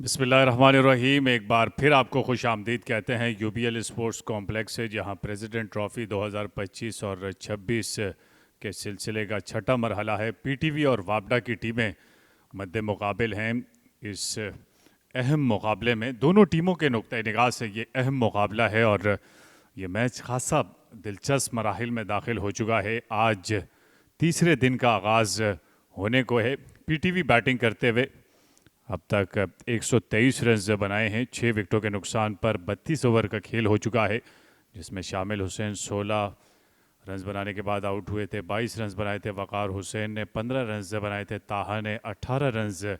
बिस्मिल्लाहिर्रहमानिर्रहीम। एक बार फिर आपको खुश आमदीद कहते हैं यूबीएल स्पोर्ट्स कॉम्प्लेक्स से, जहां प्रेसिडेंट ट्रॉफ़ी 2025 और 26 के सिलसिले का छठा मरहला है। पीटीवी और वापडा की टीमें मद्दे मुकाबिल हैं। इस अहम मुकाबले में दोनों टीमों के नुक्ते निगाह से ये अहम मुकाबला है और ये मैच खासा दिलचस्प मराहिल में दाखिल हो चुका है। आज तीसरे दिन का आगाज़ होने को है। पीटीवी बैटिंग करते हुए अब तक 123 रन बनाए हैं 6 विकेटों के नुकसान पर। 32 ओवर का खेल हो चुका है, जिसमें शामिल हुसैन 16 रन बनाने के बाद आउट हुए थे। 22 रन बनाए थे वक़ार हुसैन ने, 15 रन बनाए थे ताहा ने, 18 रन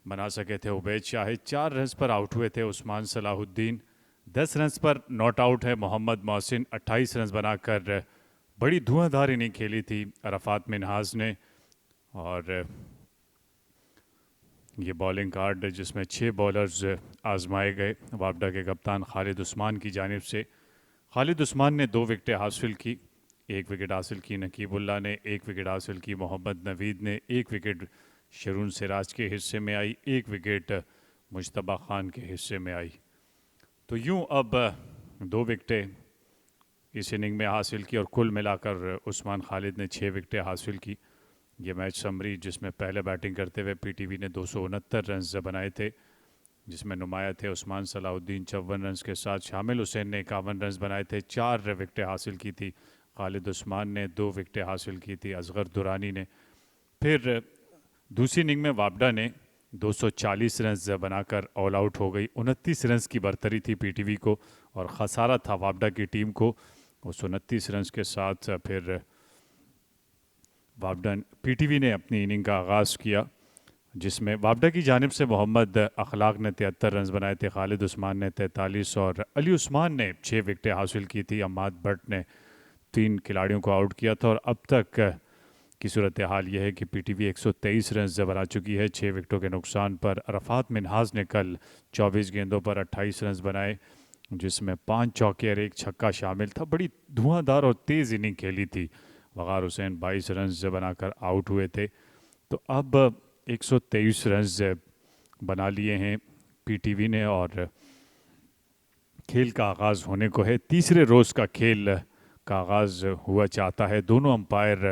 बना सके थे उबैद शाह, 4 रन पर आउट हुए थे उस्मान सलाहुद्दीन, 10 रन पर नॉट आउट है मोहम्मद मोहसिन। 28 रन बनाकर बड़ी धुआंधार इनिंग खेली थी अरफात मिनहाज ने। और ये बॉलिंग कार्ड जिसमें 6 बॉलर्स आजमाए गए वापडा के कप्तान खालिद उस्मान की जानिब से। खालिद उस्मान ने 2 विकेटें हासिल की। 1 विकेट हासिल की नकीबुल्ला ने, 1 विकेट हासिल की मोहम्मद नवीद ने, 1 विकेट शरून सिराज के हिस्से में आई, 1 विकेट मुश्तबा खान के हिस्से में आई। तो यूं अब 2 विकेटें इस इनिंग में हासिल की और कुल मिलाकर उस्मान खालिद ने 6 विकेटें हासिल की। ये मैच समरी, जिसमें पहले बैटिंग करते हुए पीटीवी ने 269 रन बनाए थे, जिसमें नुमाया थे उस्मान सलाहुद्दीन 54 रन के साथ। शामिल हुसैन ने 51 रन बनाए थे, 4 विकेटें हासिल की थी। खालिद उस्मान ने 2 विकेटें हासिल की थी, असगर दुरानी ने। फिर दूसरी इनिंग में वापडा ने 240 रन बनाकर ऑल आउट हो गई। 29 रन की बरतरी थी पीटीवी को और खसारा था वापडा की टीम को। उस 29 रन के साथ फिर वापडा पीटीवी ने अपनी इनिंग का आगाज़ किया, जिसमें वापडा की जानिब से मोहम्मद अखलाक ने 73 रन बनाए थे, खालिद उस्मान ने 43 और अली उस्मान ने 6 विकेटें हासिल की थी। अम्माद भट्ट ने 3 खिलाड़ियों को आउट किया था। और अब तक की सूरत हाल यह है कि पीटीवी 123 रन बना चुकी है 6 विकेटों के नुकसान पर। अरफात मिनहाज ने कल 24 गेंदों पर 28 रन बनाए, जिसमें 5 चौके और 1 छक्का शामिल था। बड़ी धुआंधार और तेज़ इनिंग खेली थी। वक़ार हुसैन 22 रन बनाकर आउट हुए थे। तो अब 123 रन बना लिए हैं पीटीवी ने और खेल का आगाज़ होने को है। तीसरे रोज़ का खेल का आगाज़ हुआ चाहता है। दोनों अंपायर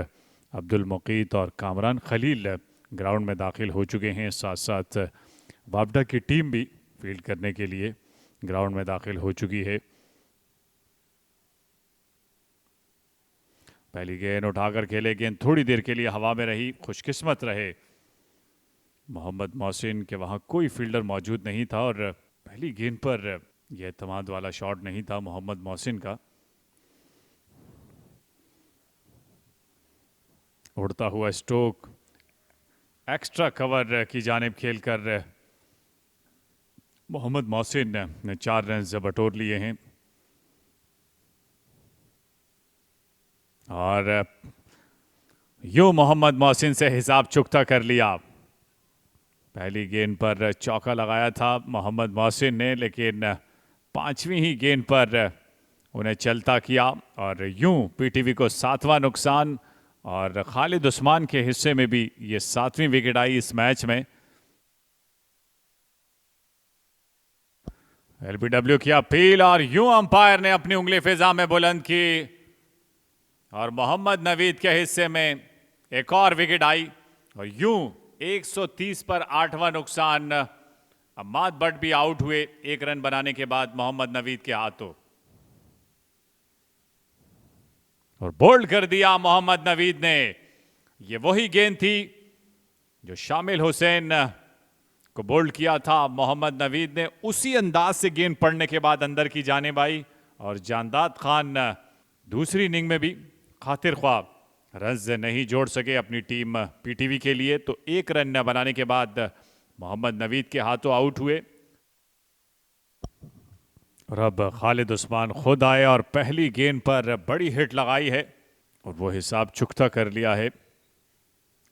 अब्दुल मुकीत और कामरान खलील ग्राउंड में दाखिल हो चुके हैं। साथ साथ वापडा की टीम भी फील्ड करने के लिए ग्राउंड में दाखिल हो चुकी है। पहली गेंद उठाकर खेले, गेंद थोड़ी देर के लिए हवा में रही। खुशकिस्मत रहे मोहम्मद मोहसिन के वहाँ कोई फील्डर मौजूद नहीं था और पहली गेंद पर यह एतमाद वाला शॉट नहीं था मोहम्मद मोहसिन का। उड़ता हुआ स्ट्रोक एक्स्ट्रा कवर की जानिब खेलकर मोहम्मद मोहसिन ने 4 रन बटोर लिए हैं। और यूं मोहम्मद मोहसिन से हिसाब चुकता कर लिया। पहली गेंद पर चौका लगाया था मोहम्मद मोहसिन ने, लेकिन 5वीं ही गेंद पर उन्हें चलता किया और यूं पीटीवी को 7वां नुकसान। और खालिद उस्मान के हिस्से में भी ये 7वीं विकेट आई इस मैच में। एलबीडब्ल्यू की अपील और यूं अंपायर ने अपनी उंगली फिजा में बुलंद की और मोहम्मद नवीद के हिस्से में एक और विकेट आई और यूं 130 पर 8वां नुकसान। अम्माद भट्ट भी आउट हुए 1 रन बनाने के बाद मोहम्मद नवीद के हाथों, और बोल्ड कर दिया मोहम्मद नवीद ने। यह वही गेंद थी जो शामिल हुसैन को बोल्ड किया था। मोहम्मद नवीद ने उसी अंदाज से गेंद पड़ने के बाद अंदर की जानिब आई और जानदाद खान दूसरी इनिंग में भी खातिर ख्वाह रन नहीं जोड़ सके अपनी टीम पीटीवी के लिए। तो 1 रन न बनाने के बाद मोहम्मद नवीद के हाथों आउट हुए और अब खालिद उस्मान खुद आए और पहली गेंद पर बड़ी हिट लगाई है और वो हिसाब चुकता कर लिया है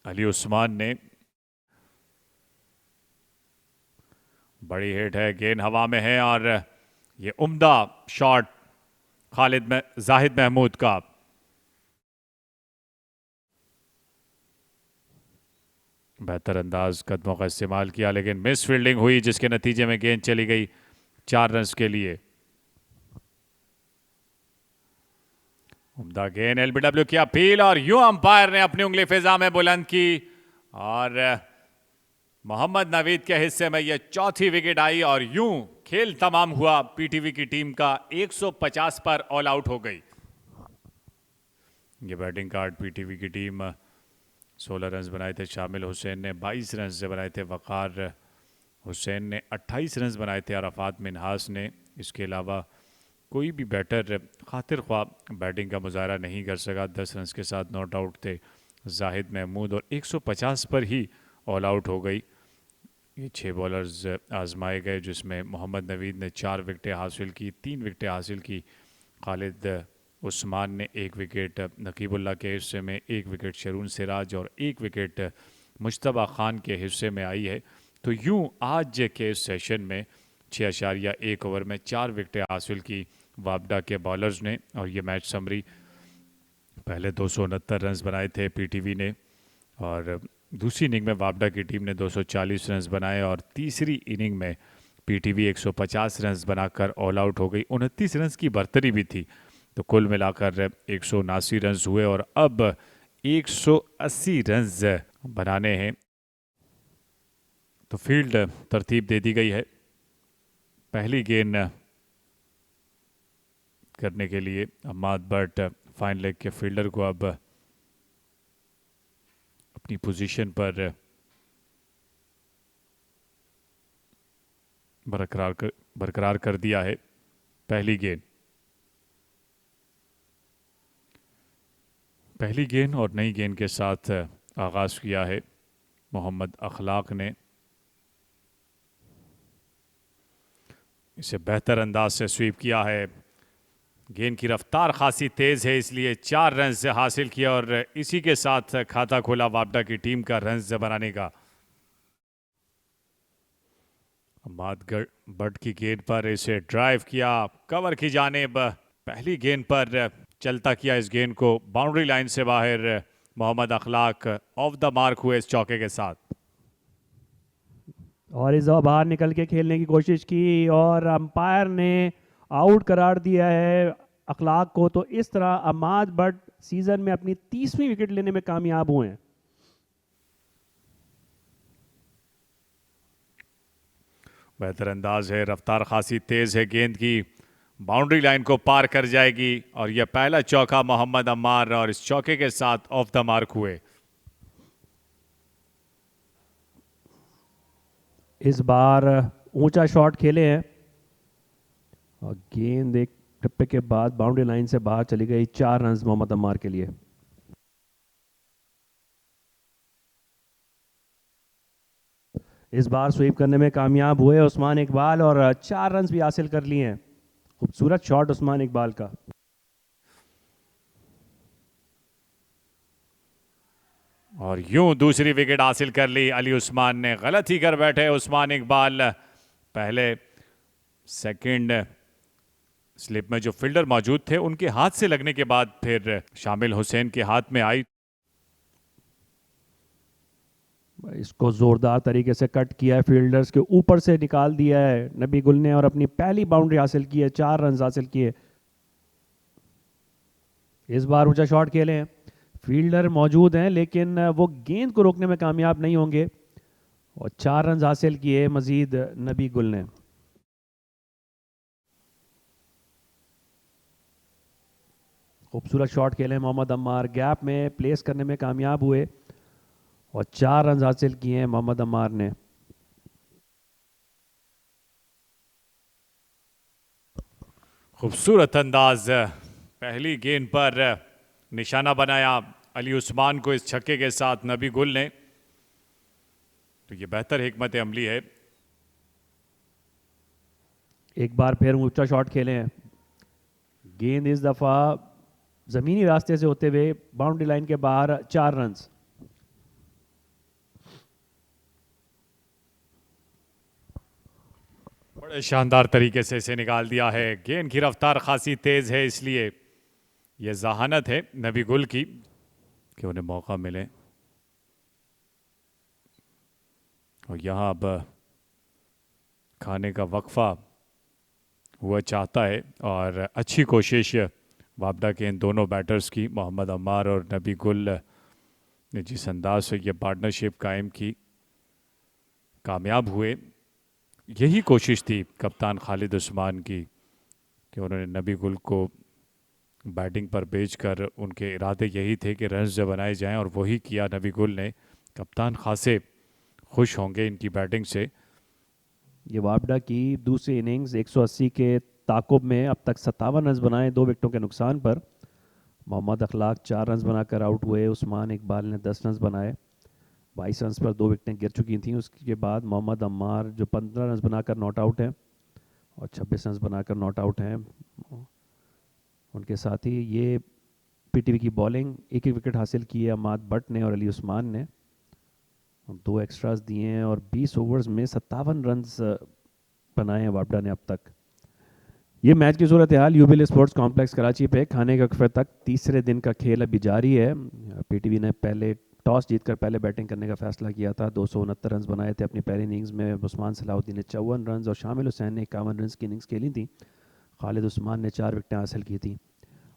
अली उस्मान ने। बड़ी हिट है, गेंद हवा में है और ये उम्दा शॉट जाहिद महमूद का। बेहतर अंदाज कदमों का इस्तेमाल किया, लेकिन मिस फील्डिंग हुई जिसके नतीजे में गेंद चली गई 4 रन्स के लिए। उम्दा गेंद, एलबीडब्ल्यू की अपील और यूं अंपायर ने अपनी उंगली फिजा में बुलंद की और मोहम्मद नवीद के हिस्से में यह चौथी विकेट आई और यूं खेल तमाम हुआ। पीटीवी की टीम का 150 पर ऑल आउट हो गई। ये बैटिंग कार्ड पीटीवी की टीम 16 रन बनाए थे, शामिल हुसैन ने 22 रन से बनाए थे, वक़ार हुसैन ने 28 रन बनाए थे, अरफात मिनहास ने। इसके अलावा कोई भी बैटर खातिर ख्वाह बैटिंग का मुजाहरा नहीं कर सका। 10 रन के साथ नॉट आउट थे जाहिद महमूद और 150 पर ही ऑल आउट हो गई। ये 6 बॉलर्स आजमाए गए जिसमें मोहम्मद नवीद ने 4 विकेटें हासिल की, 3 विकेटें हासिल की खालिद उस्मान ने 1 विकेट, नकीबुल्लाह के हिस्से में 1 विकेट, शरून सिराज और 1 विकेट मुश्तबा खान के हिस्से में आई है। तो यूं आज के इस सेशन में 6.1 ओवर में 4 विकेटें हासिल की वापडा के बॉलर्स ने। और ये मैच समरी, पहले 269 रन बनाए थे पीटीवी ने और दूसरी इनिंग में वापडा की टीम ने 240 रन बनाए और तीसरी इनिंग में पीटीवी 150 रन बनाकर ऑल आउट हो गई। 29 रन की बर्तरी भी थी, तो कुल मिलाकर 179 रन हुए और अब 180 रन बनाने हैं। तो फील्ड तरतीब दे दी गई है। पहली गेंद करने के लिए अम्माद बट फाइन लेग के फील्डर को अब अपनी पोजीशन पर बरकरार कर दिया है। पहली गेंद और नई गेंद के साथ आगाज़ किया है मोहम्मद अखलाक ने। इसे बेहतर अंदाज से स्वीप किया है। गेंद की रफ्तार खासी तेज़ है, इसलिए 4 रन से हासिल किया और इसी के साथ खाता खोला वापडा की टीम का रन बनाने का। अम्माद बट की गेंद पर इसे ड्राइव किया कवर की जानिब। पहली गेंद पर चलता किया इस गेंद को बाउंड्री लाइन से बाहर। मोहम्मद अखलाक ऑफ द मार्क हुए इस चौके के साथ और इस दफा बाहर निकल के खेलने की कोशिश की और अंपायर ने आउट करार दिया है अखलाक को। तो इस तरह अम्माद बट सीजन में अपनी 30वीं विकेट लेने में कामयाब हुए हैं। बेहतर अंदाज है, रफ्तार खासी तेज है, गेंद की बाउंड्री लाइन को पार कर जाएगी और यह पहला चौका मोहम्मद अम्मार और इस चौके के साथ ऑफ द मार्क हुए। इस बार ऊंचा शॉट खेले हैं और गेंद एक टप्पे के बाद बाउंड्री लाइन से बाहर चली गई। 4 रन मोहम्मद अम्मार के लिए। इस बार स्वीप करने में कामयाब हुए उस्मान इकबाल और 4 रन भी हासिल कर लिए हैं। खूबसूरत शॉट उस्मान इकबाल का। और यूं दूसरी विकेट हासिल कर ली अली उस्मान ने। गलत ही कर बैठे उस्मान इकबाल। पहले सेकंड स्लिप में जो फील्डर मौजूद थे उनके हाथ से लगने के बाद फिर शामिल हुसैन के हाथ में आई। इसको जोरदार तरीके से कट किया है, फील्डर्स के ऊपर से निकाल दिया है नबी गुल ने और अपनी पहली बाउंड्री हासिल की है। 4 रन हासिल किए। इस बार ऊंचा शॉट खेले हैं, फील्डर मौजूद हैं लेकिन वो गेंद को रोकने में कामयाब नहीं होंगे और 4 रन हासिल किए मजीद नबी गुल ने। खूबसूरत शॉट खेले मोहम्मद अम्मार, गैप में प्लेस करने में कामयाब हुए और 4 रन हासिल किए हैं मोहम्मद अम्मार ने। खूबसूरत अंदाज, पहली गेंद पर निशाना बनाया अली उस्मान को इस छक्के के साथ नबी गुल ने। तो ये बेहतर हिकमत अमली है। एक बार फिर ऊंचा शॉट खेले हैं, गेंद इस दफा जमीनी रास्ते से होते हुए बाउंड्री लाइन के बाहर। 4 रन। बड़े शानदार तरीके से इसे निकाल दिया है। गेंद की रफ्तार खासी तेज है, इसलिए यह जहानत है नबी गुल की कि उन्हें मौका मिले। और यहाँ अब खाने का वक्फा हुआ चाहता है और अच्छी कोशिश वापडा के इन दोनों बैटर्स की, मोहम्मद अम्मार और नबी गुल ने जिस अंदाज से ये पार्टनरशिप कायम की, कामयाब हुए। यही कोशिश थी कप्तान खालिद उस्मान की कि उन्होंने नबी गुल को बैटिंग पर भेजकर, उनके इरादे यही थे कि रन्स जो बनाए जाएं, और वही किया नबी गुल ने। कप्तान खासे खुश होंगे इनकी बैटिंग से। ये वापडा की दूसरी इनिंग्स 180 के ताकुब में अब तक 57 रन बनाए 2 विकेटों के नुकसान पर। मोहम्मद अखलाक 4 रन बनाकर आउट हुए। उस्मान इकबाल ने 10 रन बनाए। 22 रन पर 2 विकेटें गिर चुकी थीं। उसके बाद मोहम्मद अम्मार जो 15 रन बनाकर नॉट आउट हैं और 26 रन बनाकर नॉट आउट हैं। उनके साथ ही ये पीटीवी की बॉलिंग, एक एक विकेट हासिल की है अमाद बट ने और अली उस्मान ने। 2 एक्स्ट्रास दिए हैं और 20 ओवर्स में 57 रन बनाए हैं वापडा ने अब तक। ये मैच की सूरत हाल यूबीएल स्पोर्ट्स कॉम्प्लेक्स कराची पे खाने के वक्फे तक तीसरे दिन का खेल अभी जारी है। पीटीवी ने पहले टॉस जीतकर पहले बैटिंग करने का फैसला किया था। 269 रन बनाए थे अपनी पहली इनिंग्स में। उस्मान सलाहुद्दीन ने 54 रन और शामिल हुसैन ने 51 रन की इनिंग्स खेली थी। खालिद उस्मान ने 4 विकेटें हासिल की थी।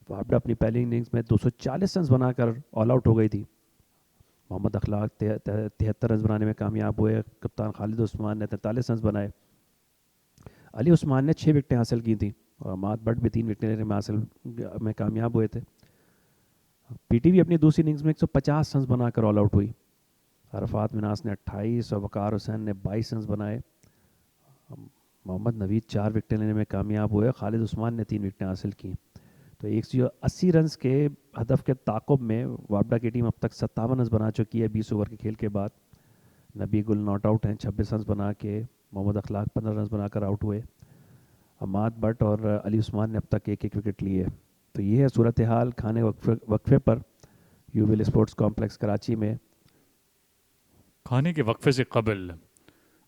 वापडा अपनी पहली इनिंग्स में 240 रन बनाकर ऑल आउट हो गई थी। मोहम्मद अखलाक 73 रन बनाने में कामयाब हुए। कप्तान खालिद उस्मान ने 43 रन बनाए। अली उस्मान ने 6 विकेटें हासिल की थी और अमाद बट भी 3 विकेटें लेने में हासिल में कामयाब हुए थे। पीटीवी अपनी दूसरी इनिंग्स में 150 रन बनाकर ऑल आउट हुई। अरफात मिनास ने 28 और वकार हुसैन ने 22 रन बनाए। मोहम्मद नवीद 4 विकेटें लेने में कामयाब हुए। खालिद उस्मान ने 3 विकेटें हासिल की। तो 180 रन के हदफ के ताकुब में वापडा की टीम अब तक 57 रन बना चुकी है 20 ओवर के खेल के बाद। नबी गुल नॉट आउट हैं 26 रन बना के। मोहम्मद अखलाक 15 रन बनाकर आउट हुए। अमाद बट और अली उस्मान ने अब तक एक एक विकेट लिए। तो ये है सूरत हाल खाने वक्फे पर यूबीएल स्पोर्ट्स कॉम्प्लेक्स कराची में। खाने के वक्फे से कबल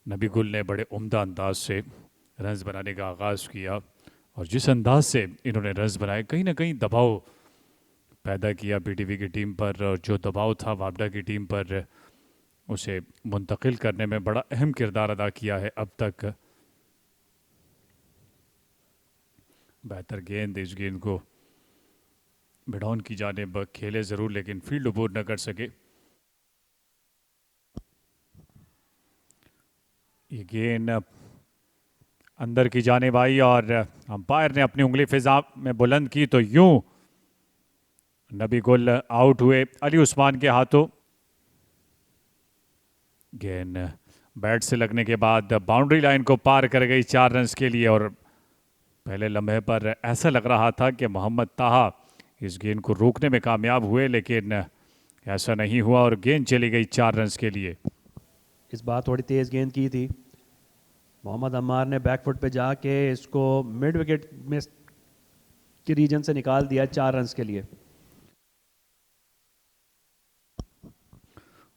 नबी गुल ने बड़े उम्दा अंदाज से रन्स बनाने का आगाज़ किया और जिस अंदाज से इन्होंने रन्स बनाए, कहीं ना कहीं दबाव पैदा किया पीटीवी की टीम पर। और जो दबाव था वापडा की टीम पर, उसे मुंतकिल करने में बड़ा अहम किरदार अदा किया है अब तक। बेहतर गेंद, इस गेंद को मिडॉन की जानिब खेले ज़रूर लेकिन फील्ड अबूर न कर सके। ये गेंद अंदर की जानिब आई और अंपायर ने अपनी उंगली फिजा में बुलंद की तो यूं नबी गुल आउट हुए अली उस्मान के हाथों। गेंद बैट से लगने के बाद बाउंड्री लाइन को पार कर गई 4 रन के लिए। और पहले लम्हे पर ऐसा लग रहा था कि मोहम्मद ताहा इस गेंद को रोकने में कामयाब हुए, लेकिन ऐसा नहीं हुआ और गेंद चली गई 4 रन के लिए। इस बार थोड़ी तेज़ गेंद की थी। मोहम्मद अम्मार ने बैकफुट पे जाके इसको मिड विकेट में के रीजन से निकाल दिया 4 रन के लिए।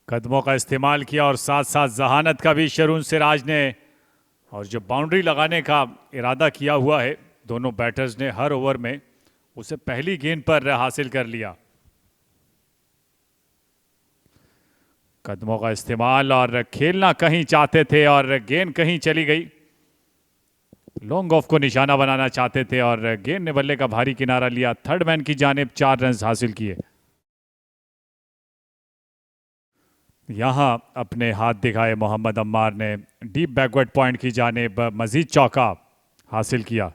कदमों का इस्तेमाल किया और साथ साथ जहानत का भी शरून सिराज ने। और जो बाउंड्री लगाने का इरादा किया हुआ है दोनों बैटर्स ने हर ओवर में, उसे पहली गेंद पर हासिल कर लिया। कदमों का इस्तेमाल और खेलना कहीं चाहते थे और गेंद कहीं चली गई। लॉन्ग ऑफ को निशाना बनाना चाहते थे और गेंद ने बल्ले का भारी किनारा लिया। थर्ड मैन की जानिब 4 रन हासिल किए। यहां अपने हाथ दिखाए मोहम्मद अम्मार ने डीप बैकवर्ड पॉइंट की जानिब मजीद चौका हासिल किया।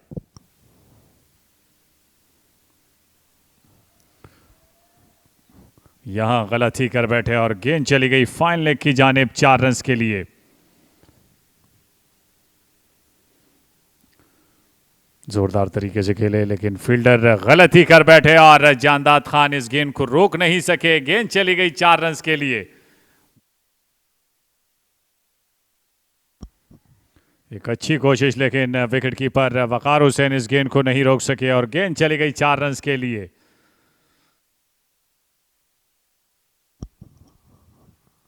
यहां गलती कर बैठे और गेंद चली गई फाइन लेग की जानिब 4 रन के लिए। जोरदार तरीके से खेले लेकिन फील्डर गलती कर बैठे और जानदाद खान इस गेंद को रोक नहीं सके। गेंद चली गई 4 रन के लिए। एक अच्छी कोशिश लेकिन विकेट कीपर वकार हुसैन इस गेंद को नहीं रोक सके और गेंद चली गई 4 रन के लिए।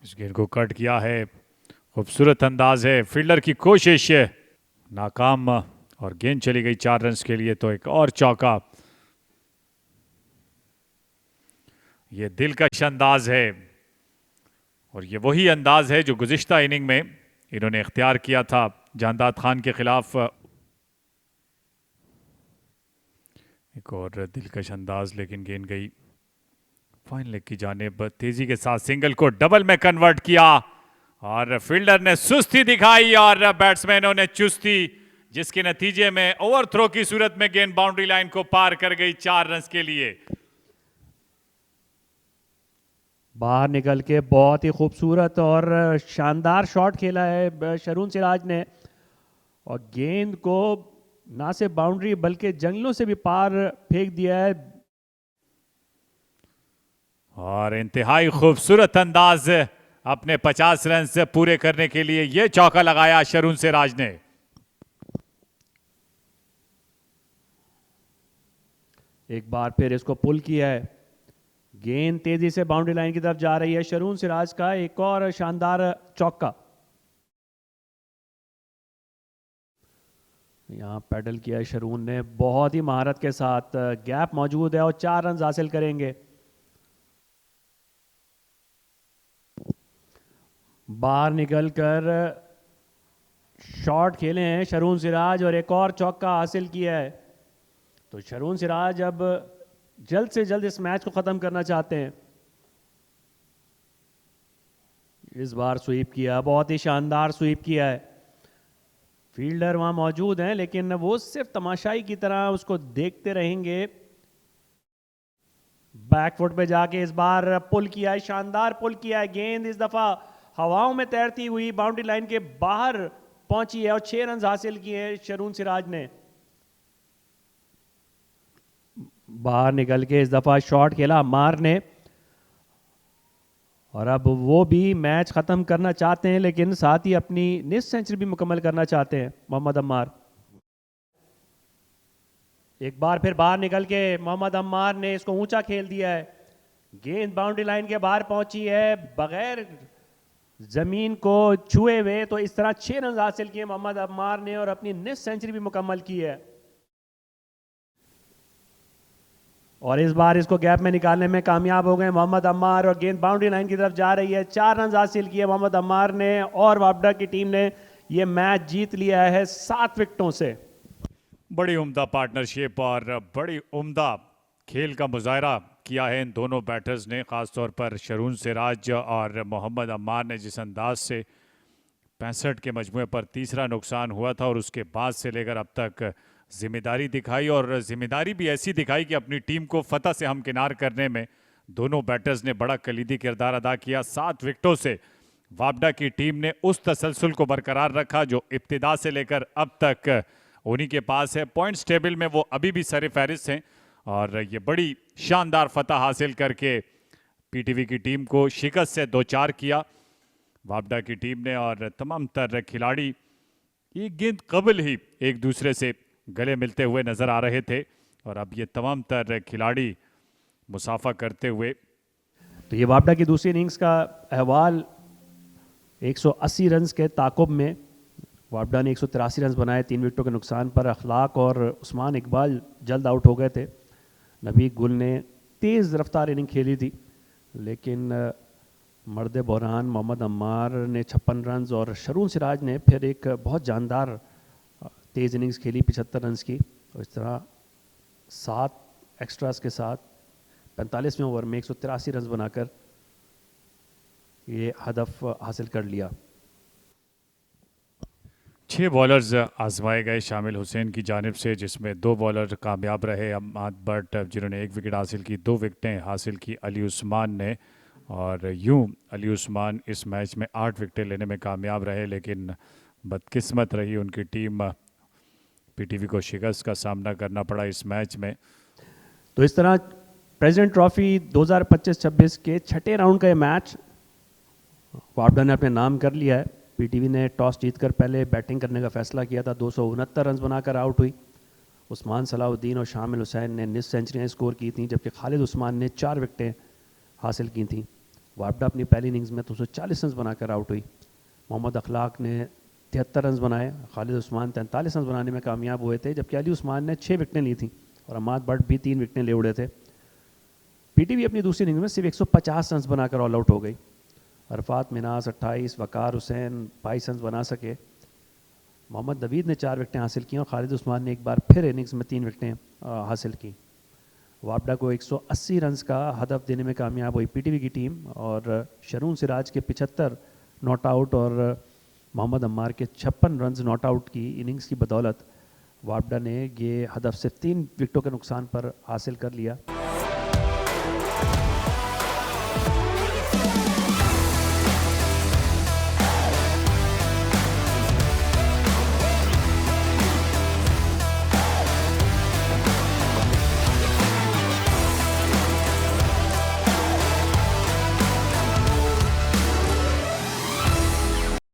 इस गेंद को कट किया है, खूबसूरत अंदाज है। फील्डर की कोशिश नाकाम और गेंद चली गई 4 रन के लिए। तो एक और चौका। ये दिलकश अंदाज है और ये वही अंदाज है जो गुज़िश्ता इनिंग में इन्होंने इख्तियार किया था जानदाद खान के खिलाफ। एक और दिलकश अंदाज, लेकिन गेंद गई फाइन लेग की जानिब। तेजी के साथ सिंगल को डबल में कन्वर्ट किया और फील्डर ने सुस्ती दिखाई और बैट्समैनों ने चुस्ती, जिसके नतीजे में ओवरथ्रो की सूरत में गेंद बाउंड्री लाइन को पार कर गई 4 रन के लिए। बाहर निकल के बहुत ही खूबसूरत और शानदार शॉट खेला है शरून सिराज ने, और गेंद को ना सिर्फ बाउंड्री बल्कि जंगलों से भी पार फेंक दिया है। और इंतहाई खूबसूरत अंदाज अपने 50 रन से पूरे करने के लिए यह चौका लगाया शरून सिराज ने। एक बार फिर इसको पुल किया है, गेंद तेजी से बाउंड्री लाइन की तरफ जा रही है। शरून सिराज का एक और शानदार चौका, यहां पैडल किया है शरून ने बहुत ही महारत के साथ। गैप मौजूद है और 4 रन हासिल करेंगे। बाहर निकलकर शॉट खेले हैं शरून सिराज और एक और चौका हासिल किया है। तो शरून सिराज अब जल्द से जल्द इस मैच को खत्म करना चाहते हैं। इस बार स्वीप किया, बहुत ही शानदार स्वीप किया है। फील्डर वहां मौजूद हैं लेकिन वो सिर्फ तमाशाई की तरह उसको देखते रहेंगे। बैकफुट पे जाके इस बार पुल किया है, शानदार पुल किया है। गेंद इस दफा हवाओं में तैरती हुई बाउंड्री लाइन के बाहर पहुंची है और 6 रन हासिल किए हैं शरून सिराज ने। बाहर निकल के इस दफा शॉट खेला अम्मार ने, और अब वो भी मैच खत्म करना चाहते हैं लेकिन साथ ही अपनी निस सेंचुरी भी मुकम्मल करना चाहते हैं मोहम्मद अम्मार। एक बार फिर बाहर निकल के मोहम्मद अम्मार ने इसको ऊंचा खेल दिया है। गेंद बाउंड्री लाइन के बाहर पहुंची है बगैर जमीन को छुए हुए। तो इस तरह 6 रन हासिल किए मोहम्मद अम्मार ने और अपनी निस सेंचुरी भी मुकम्मल की है। और इस बार इसको गैप में निकालने में कामयाब हो गए मोहम्मद अम्मार और गेंद बाउंड्री लाइन की तरफ जा रही है। 4 रन हासिल किए मोहम्मद अम्मार ने और वापडा की टीम ने यह मैच जीत लिया है 7 विकेटों से। बड़ी उम्दा पार्टनरशिप और बड़ी उम्दा खेल का मुजाहरा किया है इन दोनों बैटर्स ने, ख़ास तौर पर शरून सिराज और मोहम्मद अम्मार ने। जिस अंदाज से 65 के मजमूए पर तीसरा नुकसान हुआ था और उसके बाद से लेकर अब तक जिम्मेदारी दिखाई, और जिम्मेदारी भी ऐसी दिखाई कि अपनी टीम को फतह से हमकिनार करने में दोनों बैटर्स ने बड़ा कलीदी किरदार अदा किया। 7 विकेटों से वापडा की टीम ने उस तसलसल को बरकरार रखा जो इब्तिदा से लेकर अब तक उन्हीं के पास है। पॉइंट्स टेबल में वो अभी भी सर फहरिस्त हैं और ये बड़ी शानदार फतह हासिल करके पीटीवी की टीम को शिकस्त से 2-4 किया वापडा की टीम ने। और तमाम तर खिलाड़ी एक गेंद कबल ही एक दूसरे से गले मिलते हुए नजर आ रहे थे और अब ये तमाम तर खिलाड़ी मुसाफा करते हुए। तो ये वापडा की दूसरी इनिंग्स का अहवाल 180 रन के ताकुब में वापडा ने 183 रन बनाए 3 विकेटों के नुकसान पर। अखलाक और उस्मान इकबाल जल्द आउट हो गए थे। नबी गुल ने तेज़ रफ्तार इनिंग खेली थी लेकिन मर्द बहरान मोहम्मद अम्मार ने 56 रन और शरून सिराज ने फिर एक बहुत जानदार तेज़ इनिंग्स खेली 75 रन की। और इस तरह 7 एक्स्ट्रास के साथ 45वें ओवर में 183 रन बनाकर ये हदफ हासिल कर लिया। 6 बॉलर्स आजमाए गए शामिल हुसैन की जानिब से, जिसमें 2 बॉलर कामयाब रहे अम्माद बट जिन्होंने 1 विकेट हासिल की। 2 विकेटें हासिल की अली उस्मान ने और यूं अली उस्मान इस मैच में 8 विकेटें लेने में कामयाब रहे, लेकिन बदकिस्मत रही उनकी टीम, पीटीवी को शिकस्त का सामना करना पड़ा इस मैच में। तो इस तरह प्रेसिडेंट ट्रॉफी 2025-26 के 6ठे राउंड का ये मैच वापडा ने अपने नाम कर लिया है। पीटीवी ने टॉस जीतकर पहले बैटिंग करने का फैसला किया था, 269 रन बनाकर आउट हुई। उस्मान सलाहुद्दीन और शामिल हुसैन ने निस सेंचुरियाँ स्कोर की थी जबकि खालिद उस्मान ने 4 विकेटें हासिल की थी। वापडा अपनी पहली इनिंग्स में 240 रन बनाकर आउट हुई। मोहम्मद अखलाक ने 73 रन बनाए, खालिद उस्मान 43 रन बनाने में कामयाब हुए थे जबकि अली उस्मान ने 6 विकेटें ली थी और अम्माद बट भी 3 विकेटें ले उड़े थे। पीटीवी अपनी दूसरी इनिंग्स में सिर्फ 150 रन बनाकर ऑल आउट हो गई अरफात मिनास 28, वकार हुसैन 22 रन बना सके। मोहम्मद नवीद ने 4 विकेटें हासिल की और खालिद उस्मान ने एक बार फिर इनिंग्स में 3 विकेटें हासिल की। वापडा को 180 रन्स का हदफ देने में कामयाब हुई पीटीवी की टीम और शरून सिराज के 75 नॉट आउट और मोहम्मद अम्मार के 56 रन्स नॉट आउट की इनिंग्स की बदौलत वापडा ने ये हदफ सिर्फ 3 विकेटों के नुकसान पर हासिल कर लिया।